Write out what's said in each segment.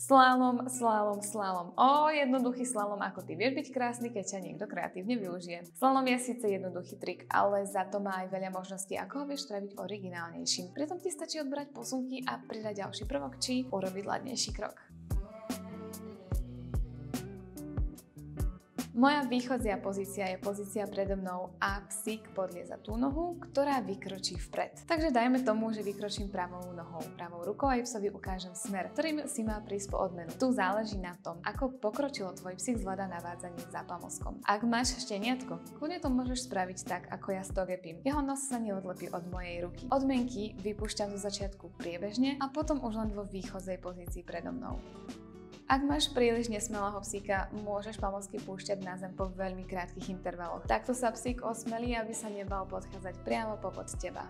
Slalom, slalom, slalom. Jednoduchý slalom, ako ty vieš byť krásny, keď ťa niekto kreatívne využije. Slalom je síce jednoduchý trik, ale za to má aj veľa možností, ako ho vieš spraviť originálnejším. Pritom ti stačí odbrať posunky a pridať ďalší prvok, či urobiť ladnejší krok. Moja východzia pozícia je pozícia predo mnou a psík podlieza tú nohu, ktorá vykročí vpred. Takže dajme tomu, že vykročím pravou nohou. Pravou rukou aj psovi ukážem smer, ktorým si má prísť po odmenu. Tu záleží na tom, ako pokročilo tvoj psík zvláda navádzanie za pamoskom. Ak máš šteniatko, kľudne to môžeš spraviť tak, ako ja stogepím. Jeho nos sa neodlepí od mojej ruky. Odmenky vypúšťam zo začiatku priebežne a potom už len vo východzej pozícii predo mnou. Ak máš príliš nesmelého psíka, môžeš pamosky púšťať na zem po veľmi krátkych intervaloch. Takto sa psík osmelí, aby sa nebal podchádzať priamo popod teba.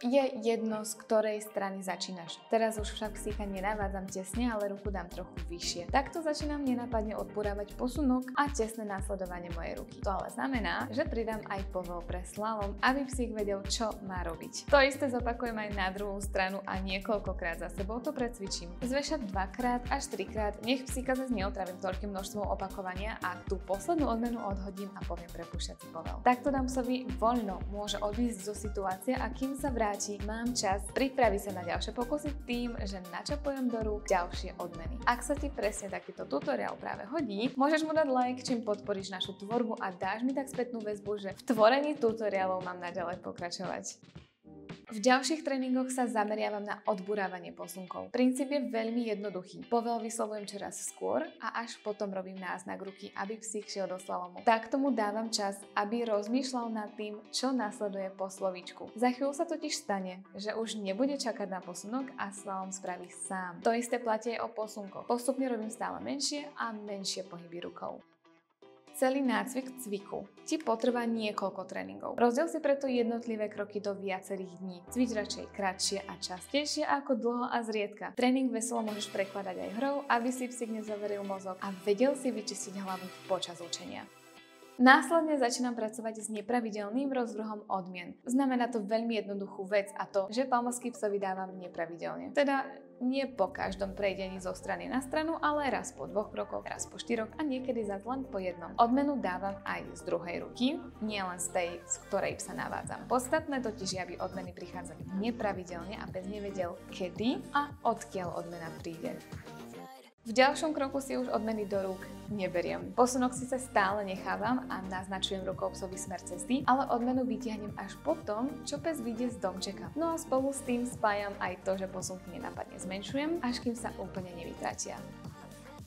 Je jedno, z ktorej strany začínaš. Teraz už však psíka nenavádzam tesne, ale ruku dám trochu vyššie. Takto začínam nenápadne odburávať posunok a tesné následovanie mojej ruky. To ale znamená, že pridám aj povel pre slalom, aby psík vedel, čo má robiť. To isté zopakujem aj na druhú stranu a niekoľkokrát za sebou to precvičím. Zvešať 2-krát až 3-krát, nech psíka zase neotravím toľkým množstvom opakovania a tú poslednú odmenu odhodím a poviem prepúšťací povel. Takto dám psovi voľno, môže odísť zo situácie a kým sa mám čas pripraviť sa na ďalšie pokusy tým, že načapujem do rúk ďalšie odmeny. Ak sa ti presne takýto tutoriál práve hodí, môžeš mu dať like, čím podporíš našu tvorbu a dáš mi tak spätnú väzbu, že v tvorení tutoriálov mám naďalej pokračovať. V ďalších tréningoch sa zameriavam na odburávanie posunkov. Princíp je veľmi jednoduchý. Povel vyslovujem čoraz skôr a až potom robím náznak ruky, aby psík šiel do slalomu. Tak tomu dávam čas, aby rozmýšľal nad tým, čo nasleduje po slovíčku. Za chvíľu sa totiž stane, že už nebude čakať na posunok a slalom spraví sám. To isté platí aj o posunkoch. Postupne robím stále menšie a menšie pohyby rukou. Celý nácvik cviku ti potrvá niekoľko tréningov. Rozdiel si preto jednotlivé kroky do viacerých dní. Cvič radšej kratšie a častejšie ako dlho a zriedka. Tréning veselo môžeš prekladať aj hrou, aby si psík nezaveril mozog a vedel si vyčistiť hlavu počas učenia. Následne začínam pracovať s nepravidelným rozvrhom odmien. Znamená to veľmi jednoduchú vec a to, že pamosky psovi dávam nepravidelne. Teda nie po každom prejdení zo strany na stranu, ale raz po 2 krokoch, raz po 4 a niekedy zase len po jednom. Odmenu dávam aj z druhej ruky, nie len z tej, z ktorej psa navádzam. Podstatné totiž je, aby odmeny prichádzali nepravidelne a pes nevedel, kedy a odkiaľ odmena príde. V ďalšom kroku si už odmeny do rúk neberiem. Posunok síce stále nechávam a naznačujem rukou psovi smer cesty, ale odmenu vytiahnem až potom, čo pes vyjde z domčeka. No a spolu s tým spájam aj to, že posunky nenápadne zmenšujem, až kým sa úplne nevytratia.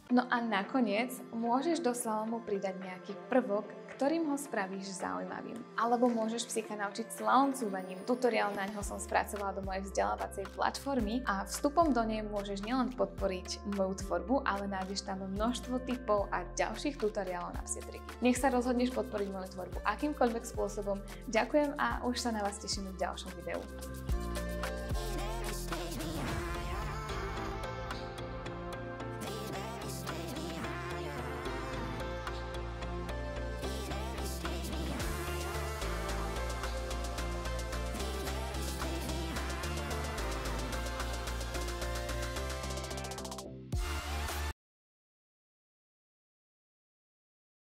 No a nakoniec môžeš do slalomu pridať nejaký prvok, ktorým ho spravíš zaujímavým. Alebo môžeš psíka naučiť slalomcúvaním. Tutoriál na ňo som spracovala do mojej vzdelávacej platformy a vstupom do nej môžeš nielen podporiť moju tvorbu, ale nájdeš tam množstvo tipov a ďalších tutoriálov na psie triky. Nech sa rozhodneš podporiť moju tvorbu akýmkoľvek spôsobom. Ďakujem a už sa na vás teším v ďalšom videu.